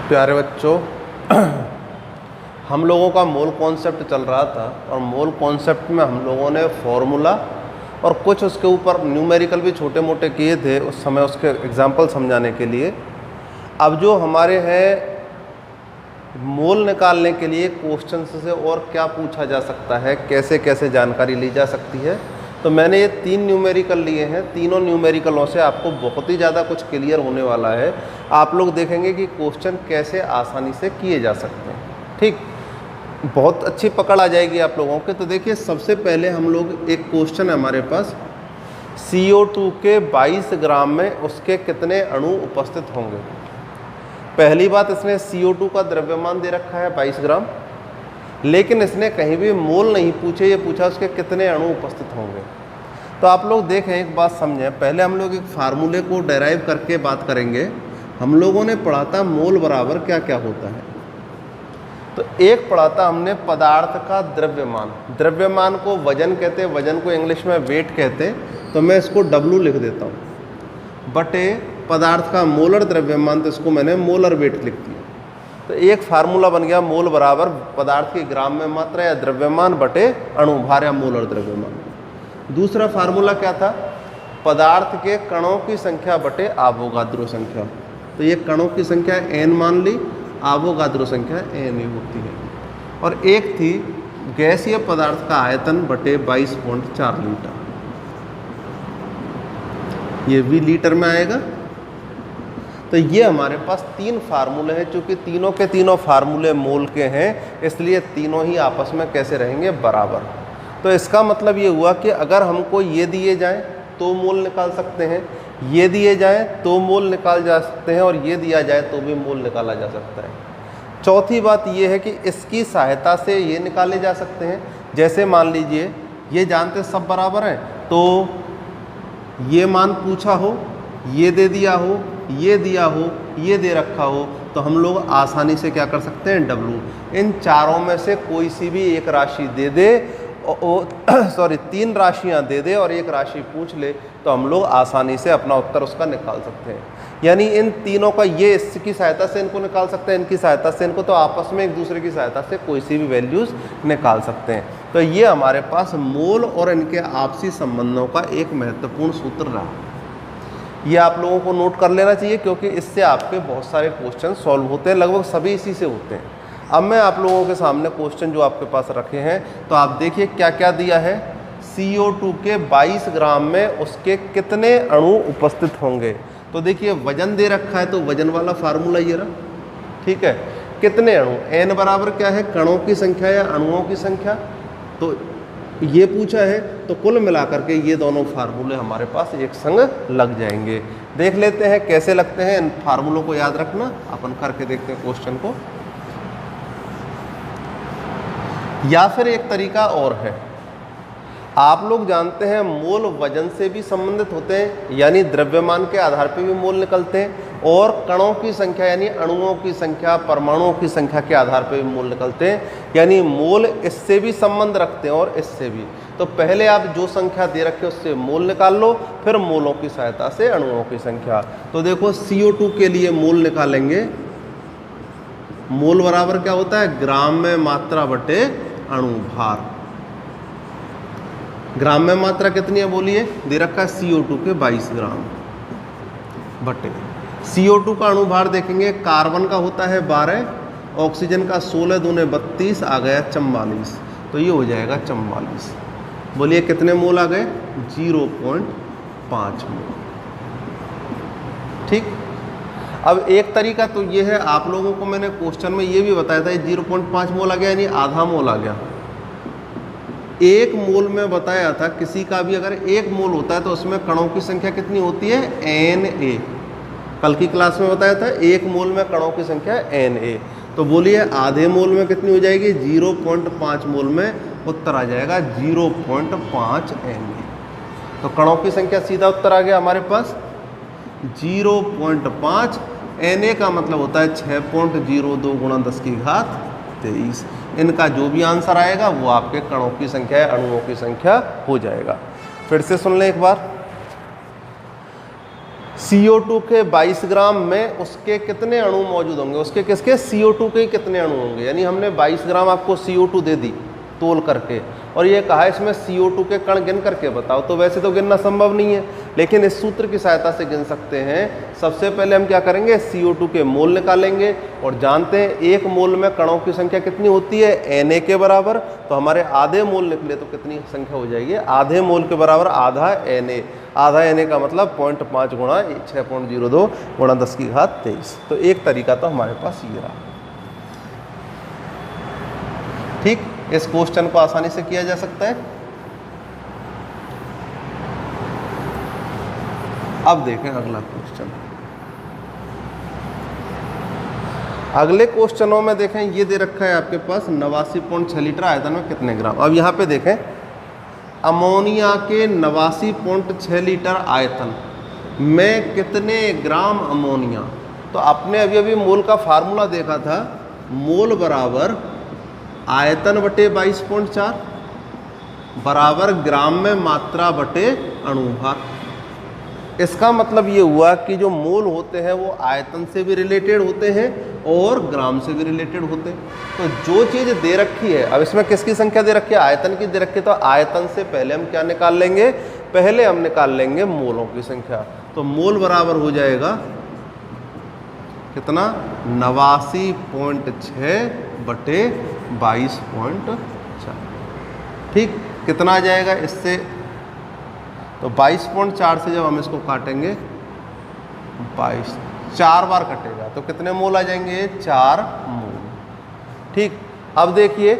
प्यारे बच्चों, हम लोगों का मोल कॉन्सेप्ट चल रहा था और मोल कॉन्सेप्ट में हम लोगों ने फॉर्मूला और कुछ उसके ऊपर न्यूमेरिकल भी छोटे मोटे किए थे उस समय उसके एग्जाम्पल समझाने के लिए। अब जो हमारे हैं मोल निकालने के लिए क्वेश्चन से और क्या पूछा जा सकता है, कैसे कैसे जानकारी ली जा सकती है, तो मैंने ये 3 न्यूमेरिकल लिए हैं। तीनों न्यूमेरिकलों से आपको बहुत ही ज़्यादा कुछ क्लियर होने वाला है। आप लोग देखेंगे कि क्वेश्चन कैसे आसानी से किए जा सकते हैं। ठीक, बहुत अच्छी पकड़ आ जाएगी आप लोगों के। तो देखिए, सबसे पहले हम लोग एक क्वेश्चन है हमारे पास, CO2 के 22 ग्राम में उसके कितने अणु उपस्थित होंगे। पहली बात, इसने CO2 का द्रव्यमान दे रखा है 22 ग्राम, लेकिन इसने कहीं भी मोल नहीं पूछे, ये पूछा उसके कितने अणु उपस्थित होंगे। तो आप लोग देखें, एक बात समझें। पहले हम लोग एक फार्मूले को डेराइव करके बात करेंगे। हम लोगों ने पढ़ा था मोल बराबर क्या क्या होता है। तो एक पढ़ा था हमने पदार्थ का द्रव्यमान। द्रव्यमान को वजन कहते हैं, वजन को इंग्लिश में वेट कहते हैं। तो मैं इसको W लिख देता हूँ, बटे पदार्थ का मोलर द्रव्यमान, तो इसको मैंने मोलर वेट लिख दिया। तो एक फार्मूला बन गया मोल बराबर पदार्थ की ग्राम में मात्रा या द्रव्यमान बटे अणु भार या मोलर द्रव्यमान। दूसरा फार्मूला क्या था, पदार्थ के कणों की संख्या बटे आवोगाद्रो संख्या। तो ये कणों की संख्या n मान ली, आवोगाद्रो संख्या n होती है। और एक थी गैसीय पदार्थ का आयतन बटे 22.4 लीटर, ये भी लीटर में आएगा। तो ये हमारे पास 3 फार्मूले हैं। चूँकि तीनों के तीनों फार्मूले मोल के हैं, इसलिए तीनों ही आपस में कैसे रहेंगे, बराबर। तो इसका मतलब ये हुआ कि अगर हमको ये दिए जाएं तो मोल निकाल सकते हैं, ये दिए जाएं तो मोल निकाल जा सकते हैं, और ये दिया जाए तो भी मोल निकाला जा सकता है। चौथी बात ये है कि इसकी सहायता से ये निकाले जा सकते हैं। जैसे मान लीजिए ये जानते सब बराबर हैं, तो ये मान पूछा हो, ये दे दिया हो, ये दिया हो, ये दे रखा हो, तो हम लोग आसानी से क्या कर सकते हैं, W। इन चारों में से कोई सी भी एक राशि दे दे, सॉरी 3 राशियां दे दे और एक राशि पूछ ले, तो हम लोग आसानी से अपना उत्तर उसका निकाल सकते हैं। यानी इन तीनों का, ये इसकी सहायता से इनको निकाल सकते हैं, इनकी सहायता से इनको, तो आपस में एक दूसरे की सहायता से कोई सी भी वैल्यूज़ निकाल सकते हैं। तो ये हमारे पास मोल और इनके आपसी संबंधों का एक महत्वपूर्ण सूत्र रहा। ये आप लोगों को नोट कर लेना चाहिए, क्योंकि इससे आपके बहुत सारे क्वेश्चन सॉल्व होते हैं, लगभग सभी इसी से होते हैं। अब मैं आप लोगों के सामने क्वेश्चन जो आपके पास रखे हैं, तो आप देखिए क्या क्या दिया है। CO2 के 22 ग्राम में उसके कितने अणु उपस्थित होंगे। तो देखिए वजन दे रखा है, तो वजन वाला फार्मूला ये रहा, ठीक है। कितने अणु, n बराबर क्या है, कणों की संख्या या अणुओं की संख्या, तो ये पूछा है। तो कुल मिलाकर के ये दोनों फार्मूले हमारे पास एक संग लग जाएंगे। देख लेते हैं कैसे लगते हैं। इन फार्मूलों को याद रखना, अपन करके देखते हैं क्वेश्चन को। या फिर एक तरीका और है, आप लोग जानते हैं मोल वजन से भी संबंधित होते हैं, यानी द्रव्यमान के आधार पर भी मोल निकलते हैं, और कणों की संख्या यानी अणुओं की संख्या, परमाणुओं की संख्या के आधार पर भी मोल निकलते हैं। यानी मोल इससे भी संबंध रखते हैं और इससे भी। तो पहले आप जो संख्या दे रखे उससे मोल निकाल लो, फिर मोलों की सहायता से अणुओं की संख्या। तो देखो CO2 के लिए मोल निकालेंगे। मोल बराबर क्या होता है, ग्राम में मात्रा बटे अणु भार। ग्राम में मात्रा कितनी है बोलिए, दे रखा है CO2 के 22 ग्राम बटे CO2 का अणु भार देखेंगे, कार्बन का होता है 12, ऑक्सीजन का 16 दूने 32, आ गया 44। तो ये हो जाएगा 44। बोलिए कितने मोल आ गए, 0.5 मोल। ठीक। अब एक तरीका तो ये है, आप लोगों को मैंने क्वेश्चन में ये भी बताया था, 0.5 मोल आ गया यानी आधा मोल आ गया। 1 मोल में बताया था, किसी का भी अगर 1 मोल होता है तो उसमें कणों की संख्या कितनी होती है, Na। कल की क्लास में बताया था 1 मोल में कणों की संख्या Na। तो बोलिए आधे मोल में कितनी हो जाएगी, 0.5 मोल में उत्तर आ जाएगा 0.5 Na। तो कणों की संख्या सीधा उत्तर आ गया हमारे पास 0.5। Na का मतलब होता है 6.02 गुणा 10 की घात 23। इनका जो भी आंसर आएगा वो आपके कणों की संख्या या अणुओं की संख्या हो जाएगा। फिर से सुन लें एक बार। CO2 के 22 ग्राम में उसके कितने अणु मौजूद होंगे, उसके किसके, CO2 के कितने अणु होंगे। यानी हमने 22 ग्राम आपको CO2 दे दी तोल करके, और ये कहा इसमें CO2 के कण गिन करके बताओ, तो वैसे तो गिनना संभव नहीं है, लेकिन इस सूत्र की सहायता से गिन सकते हैं। सबसे पहले हम क्या करेंगे, CO2 के मोल निकालेंगे, और जानते हैं एक मोल में कणों की संख्या कितनी होती है, Na के बराबर। तो हमारे आधे मोल निकले तो कितनी संख्या हो जाएगी, आधे मोल के बराबर आधा Na। आधा Na का मतलब 0.5 गुणा 6.02 गुणा 10⁻23। तो एक तरीका तो हमारे पास ये रहा। ठीक, इस क्वेश्चन को आसानी से किया जा सकता है। अब देखें अगला क्वेश्चन। अगले क्वेश्चनों में देखें, ये दे रखा है आपके पास 89.6 लीटर आयतन में कितने ग्राम। अब यहाँ पे देखें अमोनिया के 89.6 लीटर आयतन में कितने ग्राम अमोनिया। तो आपने अभी अभी मोल का फार्मूला देखा था, मोल बराबर आयतन बटे 22.4 बराबर ग्राम में मात्रा बटे अणुभार। इसका मतलब ये हुआ कि जो मोल होते हैं वो आयतन से भी रिलेटेड होते हैं और ग्राम से भी रिलेटेड होते हैं। तो जो चीज़ दे रखी है, अब इसमें किसकी संख्या दे रखी है, आयतन की दे रखी है, तो आयतन से पहले हम क्या निकाल लेंगे, पहले हम निकाल लेंगे मोलों की संख्या। तो मोल बराबर हो जाएगा कितना, 89.6 बटे 22.4। ठीक, कितना आ जाएगा इससे, तो 22.4 से जब हम इसको काटेंगे 22, 4 बार कटेगा तो कितने मोल आ जाएंगे, 4 मोल। ठीक, अब देखिए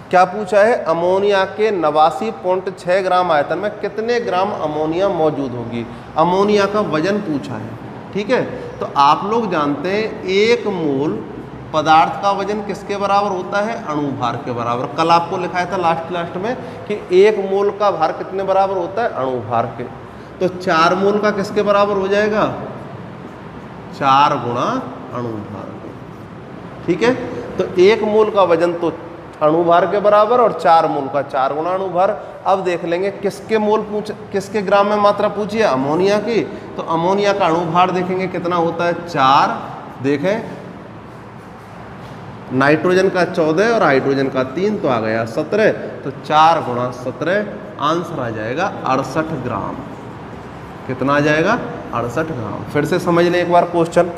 क्या पूछा है, अमोनिया के 89.6 ग्राम आयतन में कितने ग्राम अमोनिया मौजूद होगी। अमोनिया का वजन पूछा है, ठीक है। तो आप लोग जानते हैं एक मोल पदार्थ का वजन किसके बराबर होता है, अणुभार के बराबर। कल आपको लिखाया था लास्ट में कि एक मोल का भार कितने बराबर होता है, अणुभार के। तो 4 मोल का किसके बराबर हो जाएगा, 4 गुणा अणुभार के। ठीक है, तो एक मोल का वजन तो अणुभार के बराबर और 4 मोल का 4 गुणा अणुभार। अब देख लेंगे किसके मोल किसके ग्राम में मात्रा पूछी है, अमोनिया की। तो अमोनिया का अणुभार देखेंगे कितना होता है, 4। देखें नाइट्रोजन का 14 और हाइड्रोजन का 3, तो आ गया 17। तो 4 गुणा 17, आंसर आ जाएगा 68 ग्राम। कितना आ जाएगा, 68 ग्राम। फिर से समझ लें एक बार क्वेश्चन।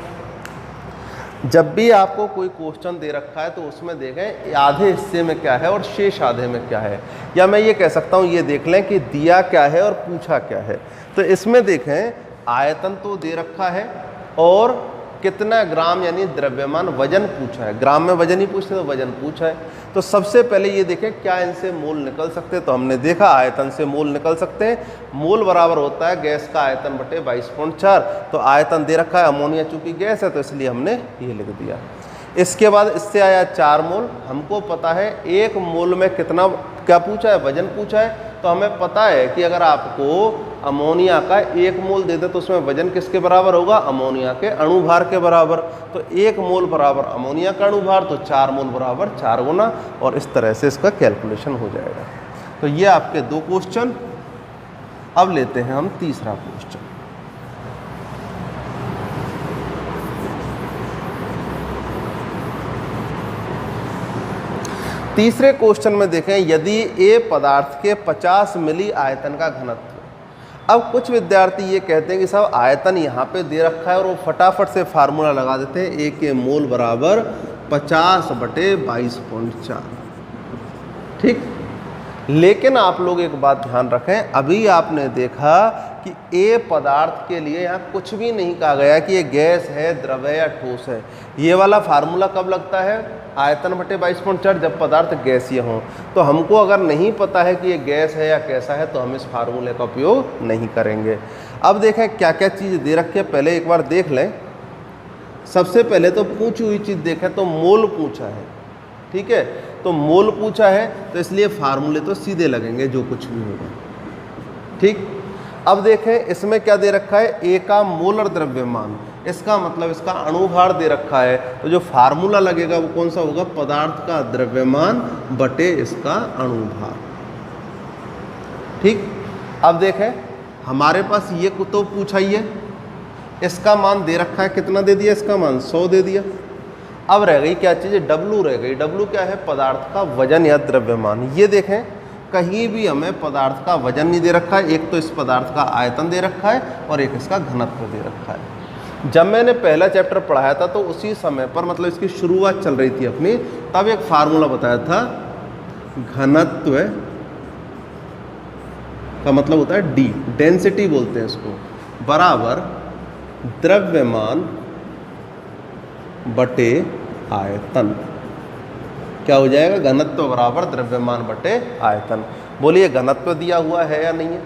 जब भी आपको कोई क्वेश्चन दे रखा है तो उसमें देखें आधे हिस्से में क्या है और शेष आधे में क्या है, या मैं ये कह सकता हूँ ये देख लें कि दिया क्या है और पूछा क्या है। तो इसमें देखें आयतन तो दे रखा है और कितना ग्राम यानी द्रव्यमान वजन पूछा है। ग्राम में वजन ही पूछते तो वजन पूछा है। तो सबसे पहले ये देखें क्या इनसे मोल निकल सकते हैं। तो हमने देखा आयतन से मोल निकल सकते हैं। मोल बराबर होता है गैस का आयतन बटे 22.4। तो आयतन दे रखा है, अमोनिया चूंकि गैस है तो इसलिए हमने ये लिख दिया। इसके बाद इससे आया 4 मोल। हमको पता है 1 मोल में कितना क्या पूछा है, वजन पूछा है। तो हमें पता है कि अगर आपको अमोनिया का 1 मोल दे दे तो उसमें वजन किसके बराबर होगा, अमोनिया के अणुभार के बराबर। तो 1 मोल बराबर अमोनिया का अणुभार, तो 4 मोल बराबर 4 गुना, और इस तरह से इसका कैलकुलेशन हो जाएगा। तो ये आपके 2 क्वेश्चन। अब लेते हैं हम तीसरा क्वेश्चन। तीसरे क्वेश्चन में देखें यदि ए पदार्थ के 50 मिली आयतन का घनत्व। अब कुछ विद्यार्थी ये कहते हैं कि साहब आयतन यहाँ पे दे रखा है और वो फटाफट से फार्मूला लगा देते हैं, ए के मोल बराबर 50 बटे 22.4। ठीक, लेकिन आप लोग एक बात ध्यान रखें, अभी आपने देखा कि ए पदार्थ के लिए यहाँ कुछ भी नहीं कहा गया कि ये गैस है, द्रव है या ठोस है। ये वाला फार्मूला कब लगता है, आयतन बटे 22.4, जब पदार्थ गैसीय हो। तो हमको अगर नहीं पता है कि ये गैस है या कैसा है तो हम इस फार्मूले का उपयोग नहीं करेंगे। अब देखें क्या क्या चीज़ दे रखी है, पहले एक बार देख लें। सबसे पहले तो पूछी हुई चीज़ देखें तो मोल पूछा है। ठीक है, तो मोल पूछा है तो इसलिए फार्मूले तो सीधे लगेंगे जो कुछ भी होगा। ठीक, अब देखें इसमें क्या दे रखा है, ए का मोलर द्रव्यमान, इसका मतलब इसका अणुभार दे रखा है। तो जो फार्मूला लगेगा वो कौन सा होगा, पदार्थ का द्रव्यमान बटे इसका अणुभार। ठीक, अब देखें हमारे पास ये तो पूछा ही है, इसका मान दे रखा है, कितना दे दिया, इसका मान 100 दे दिया। अब रह गई क्या चीज़, W रह गई। W क्या है, पदार्थ का वजन या द्रव्यमान। ये देखें कहीं भी हमें पदार्थ का वजन नहीं दे रखा है, एक तो इस पदार्थ का आयतन दे रखा है और एक इसका घनत्व दे रखा है। जब मैंने पहला चैप्टर पढ़ाया था तो उसी समय पर, मतलब इसकी शुरुआत चल रही थी अपनी, तब एक फार्मूला बताया था, घनत्व का मतलब होता है D, डेंसिटी बोलते हैं इसको, बराबर द्रव्यमान बटे आयतन। क्या हो जाएगा, घनत्व बराबर द्रव्यमान बटे आयतन। बोलिए घनत्व दिया हुआ है या नहीं है,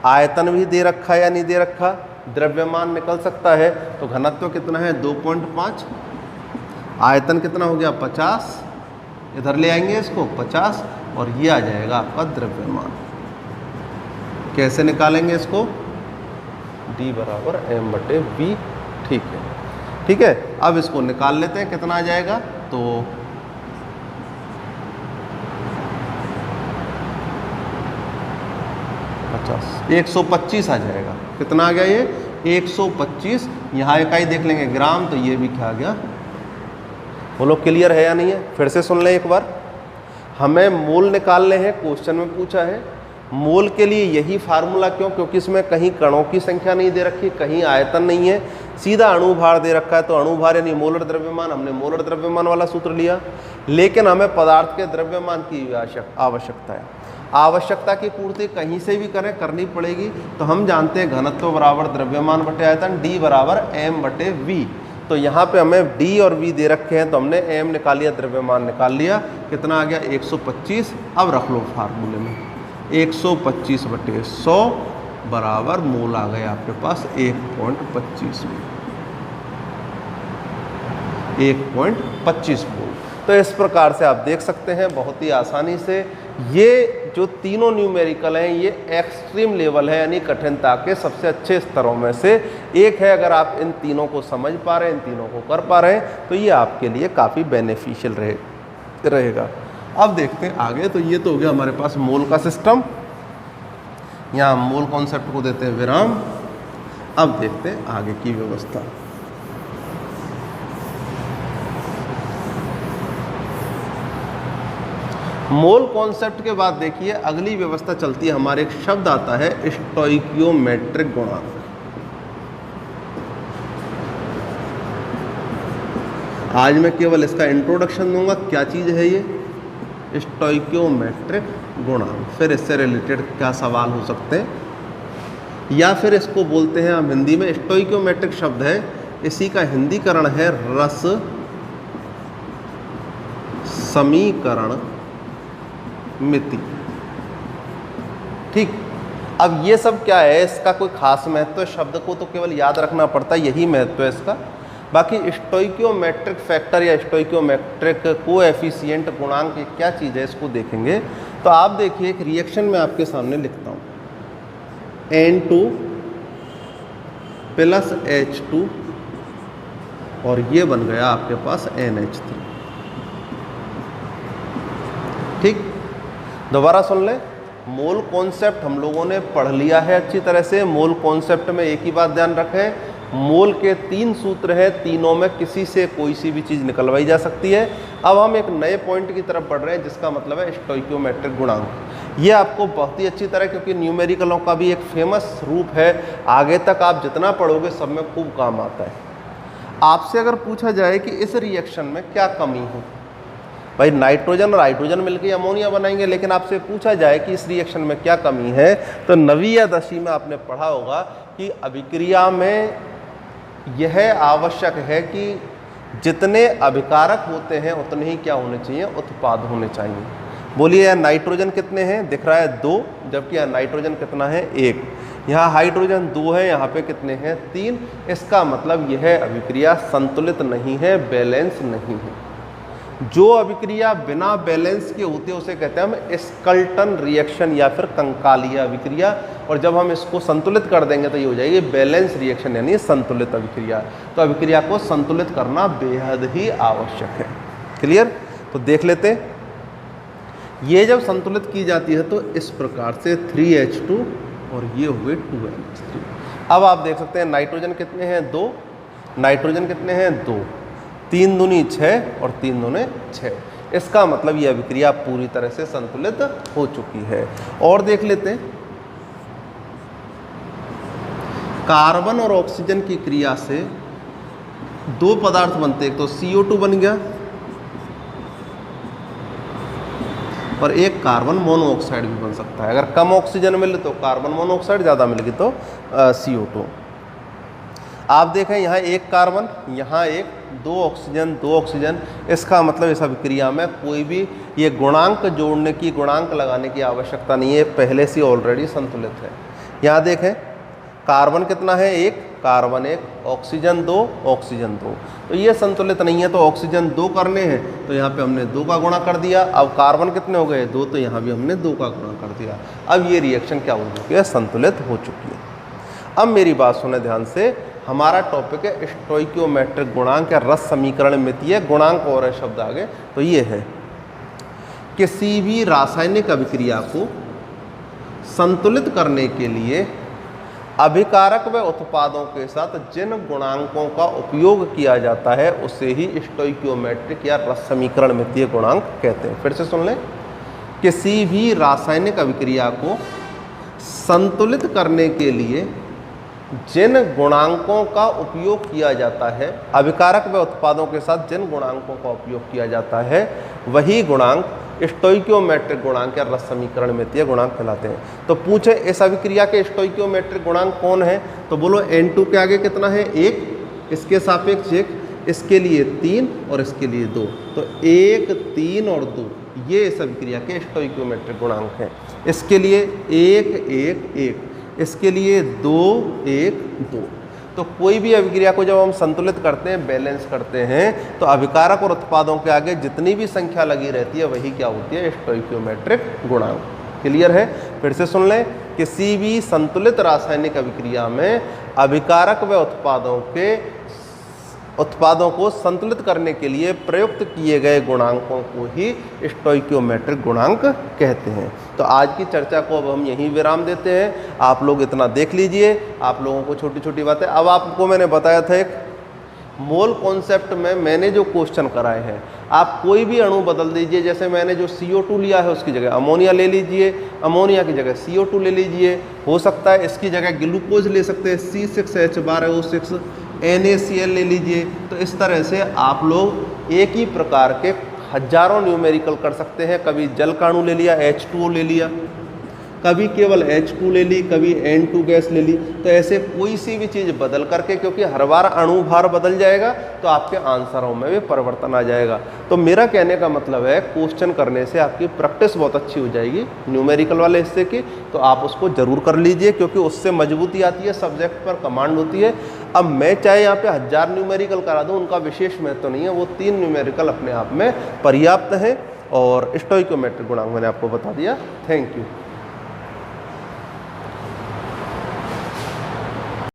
आयतन भी दे रखा है या नहीं दे रखा, द्रव्यमान निकल सकता है, तो घनत्व कितना है 2.5, आयतन कितना हो गया 50, इधर ले आएंगे इसको 50 और ये आ जाएगा आपका द्रव्यमान। कैसे निकालेंगे इसको, D बराबर m बटे V। ठीक है, ठीक है। अब इसको निकाल लेते हैं, कितना आ जाएगा, तो 125 आ जाएगा। कितना आ गया ये 125। यहाँ इकाई देख लेंगे ग्राम, तो ये भी क्या आ गया। वो लोग क्लियर है या नहीं है, फिर से सुन लें एक बार। हमें मोल निकालने हैं, क्वेश्चन में पूछा है। मोल के लिए यही फार्मूला, क्यों, क्योंकि इसमें कहीं कणों की संख्या नहीं दे रखी, कहीं आयतन नहीं है, सीधा अणुभार दे रखा है। तो अणुभार यानी मोलर द्रव्यमान, हमने मोलर द्रव्यमान वाला सूत्र लिया। लेकिन हमें पदार्थ के द्रव्यमान की आवश्यकता है। आवश्यकता की पूर्ति कहीं से भी करें, करनी पड़ेगी। तो हम जानते हैं घनत्व बराबर द्रव्यमान बटे आयतन, D बराबर m बटे V। तो यहाँ पे हमें D और V दे रखे हैं, तो हमने m निकाल लिया, द्रव्यमान निकाल लिया। कितना आ गया 125। अब रख लो फार्मूले में, 125 बटे 100 बराबर मोल आ गए आपके पास 1.25 में, 1.25 मोल। तो इस प्रकार से आप देख सकते हैं बहुत ही आसानी से, ये जो तीनों न्यूमेरिकल हैं ये एक्सट्रीम लेवल है, यानी कठिनता के सबसे अच्छे स्तरों में से एक है। अगर आप इन तीनों को समझ पा रहे हैं, इन तीनों को कर पा रहे हैं, तो ये आपके लिए काफ़ी बेनिफिशियल रहेगा। अब देखते हैं आगे। तो ये तो हो गया हमारे पास मोल का सिस्टम, यहाँ मोल कॉन्सेप्ट को देते हैं विराम। अब देखते हैं आगे की व्यवस्था। मोल कॉन्सेप्ट के बाद देखिए अगली व्यवस्था चलती है हमारे, एक शब्द आता है स्टोइकियोमेट्रिक गुणांक। आज मैं केवल इसका इंट्रोडक्शन दूंगा, क्या चीज़ है ये स्टोइकियोमेट्रिक गुणांक, फिर इससे रिलेटेड क्या सवाल हो सकते हैं, या फिर इसको बोलते हैं हम हिंदी में, स्टोइकियोमेट्रिक शब्द है, इसी का हिंदीकरण है रस समीकरण मिति। ठीक, अब ये सब क्या है, इसका कोई खास महत्व है, शब्द को तो केवल याद रखना पड़ता है, यही महत्व है इसका। बाकी स्टोइकियोमेट्रिक फैक्टर या स्टोइकियोमेट्रिक कोएफिशिएंट गुणांक क्या चीज़ है, इसको देखेंगे। तो आप देखिए एक रिएक्शन में आपके सामने लिखता हूँ, N2 प्लस H2 और ये बन गया आपके पास NH3। ठीक, दोबारा सुन लें। मोल कॉन्सेप्ट हम लोगों ने पढ़ लिया है अच्छी तरह से। मोल कॉन्सेप्ट में एक ही बात ध्यान रखें, मोल के 3 सूत्र हैं, तीनों में किसी से कोई सी भी चीज़ निकलवाई जा सकती है। अब हम एक नए पॉइंट की तरफ बढ़ रहे हैं, जिसका मतलब है स्टोइकियोमेट्रिक गुणांक। ये आपको बहुत ही अच्छी तरह, क्योंकि न्यूमेरिकलों का भी एक फेमस रूप है, आगे तक आप जितना पढ़ोगे सब में खूब काम आता है। आपसे अगर पूछा जाए कि इस रिएक्शन में क्या कमी है, भाई नाइट्रोजन और हाइड्रोजन मिलकर अमोनिया बनाएंगे, लेकिन आपसे पूछा जाए कि इस रिएक्शन में क्या कमी है, तो 9वीं या 10वीं में आपने पढ़ा होगा कि अभिक्रिया में यह आवश्यक है कि जितने अभिकारक होते हैं उतने ही क्या होने चाहिए, उत्पाद होने चाहिए। बोलिए यार नाइट्रोजन कितने हैं, दिख रहा है 2, जबकि यहाँ नाइट्रोजन कितना है 1। यहाँ हाइड्रोजन 2 है, यहाँ पे कितने हैं 3। इसका मतलब यह अभिक्रिया संतुलित नहीं है, बैलेंस नहीं है। जो अभिक्रिया बिना बैलेंस के होती है उसे कहते हैं हम स्कल्टन रिएक्शन या फिर कंकालीय अभिक्रिया। और जब हम इसको संतुलित कर देंगे तो ये हो जाएगी बैलेंस रिएक्शन, यानी संतुलित अभिक्रिया। तो अभिक्रिया को संतुलित करना बेहद ही आवश्यक है। क्लियर, तो देख लेते हैं। ये जब संतुलित की जाती है तो इस प्रकार से 3H2 और ये हुए 2NH3। अब आप देख सकते हैं नाइट्रोजन कितने हैं 2, नाइट्रोजन कितने हैं 2, 3 दूनी 6 और 3 दूने 6। इसका मतलब यह अभिक्रिया पूरी तरह से संतुलित हो चुकी है। और देख लेते हैं, कार्बन और ऑक्सीजन की क्रिया से 2 पदार्थ बनते हैं, एक तो CO2 बन गया और एक कार्बन मोनोऑक्साइड भी बन सकता है। अगर कम ऑक्सीजन मिले तो कार्बन मोनोऑक्साइड, ज़्यादा मिलेगी तो CO2। आप देखें यहाँ एक कार्बन, यहाँ एक, 2 ऑक्सीजन 2 ऑक्सीजन। इसका मतलब इस अभिक्रिया में कोई भी ये गुणांक जोड़ने की, गुणांक लगाने की आवश्यकता नहीं है, पहले से ऑलरेडी संतुलित है। यहाँ देखें कार्बन कितना है 1, कार्बन 1, ऑक्सीजन 2, ऑक्सीजन 2। तो ये संतुलित नहीं है, तो ऑक्सीजन 2 करने हैं तो यहाँ पे हमने 2 का गुणा कर दिया। अब कार्बन कितने हो गए 2, तो यहाँ भी हमने 2 का गुणा कर दिया। अब ये रिएक्शन क्या हो चुकी है, संतुलित हो चुकी है। अब मेरी बात सुने ध्यान से, हमारा टॉपिक है स्टोइकियोमेट्रिक गुणांक या रस समीकरण मितीय गुणांक, और है शब्द आगे। तो ये है किसी भी रासायनिक अभिक्रिया को संतुलित करने के लिए अभिकारक व उत्पादों के साथ जिन गुणांकों का उपयोग किया जाता है उसे ही स्टोइकियोमेट्रिक या रस समीकरण मितीय गुणांक कहते हैं। फिर से सुन लें, किसी भी रासायनिक अभिक्रिया को संतुलित करने के लिए जिन गुणांकों का उपयोग किया जाता है, अभिकारक व उत्पादों के साथ जिन गुणांकों का उपयोग किया जाता है, वही गुणांक स्टोइकियोमेट्रिक गुणांक या रस समीकरण मितीय गुणांक कहलाते हैं। तो पूछे इस अभिक्रिया के स्टोइकियोमेट्रिक गुणांक कौन है, तो बोलो N2 के आगे कितना है 1, इसके सापेक्ष 1, इसके लिए 3 और इसके लिए 2। तो 1, 3 और 2 ये इस अभिक्रिया के स्टोइकियोमेट्रिक गुणांक हैं। इसके लिए 1, 1, 1, इसके लिए 2, 1, 2। तो कोई भी अभिक्रिया को जब हम संतुलित करते हैं, बैलेंस करते हैं, तो अभिकारक और उत्पादों के आगे जितनी भी संख्या लगी रहती है वही क्या होती है, स्टोइकियोमेट्रिक गुणांक। क्लियर है? फिर से सुन लें, किसी भी संतुलित रासायनिक अभिक्रिया में अभिकारक व उत्पादों को संतुलित करने के लिए प्रयुक्त किए गए गुणांकों को ही स्टोइकियोमेट्रिक गुणांक कहते हैं। तो आज की चर्चा को अब हम यहीं विराम देते हैं। आप लोग इतना देख लीजिए, आप लोगों को छोटी छोटी बातें। अब आपको मैंने बताया था एक मोल कॉन्सेप्ट में मैंने जो क्वेश्चन कराए हैं, आप कोई भी अणु बदल दीजिए। जैसे मैंने जो CO2 लिया है उसकी जगह अमोनिया ले लीजिए, अमोनिया की जगह CO2 ले लीजिए, हो सकता है इसकी जगह ग्लूकोज ले सकते हैं, C6H12O6 NaCl ले लीजिए। तो इस तरह से आप लोग एक ही प्रकार के हजारों न्यूमेरिकल कर सकते हैं। कभी जल का अणु ले लिया, H2O ले लिया, कभी केवल H2 ले ली, कभी N2 गैस ले ली। तो ऐसे कोई सी भी चीज़ बदल करके, क्योंकि हर बार अणु भार बदल जाएगा तो आपके आंसरों में भी परिवर्तन आ जाएगा। तो मेरा कहने का मतलब है क्वेश्चन करने से आपकी प्रैक्टिस बहुत अच्छी हो जाएगी न्यूमेरिकल वाले हिस्से की। तो आप उसको ज़रूर कर लीजिए, क्योंकि उससे मजबूती आती है, सब्जेक्ट पर कमांड होती है। अब मैं चाहे यहाँ पे 1000 न्यूमेरिकल करा दूँ, उनका विशेष महत्व तो नहीं है, वो 3 न्यूमेरिकल अपने आप में पर्याप्त है। और स्टोइकियोमेट्रिक गुणांक मैंने आपको बता दिया। Thank you.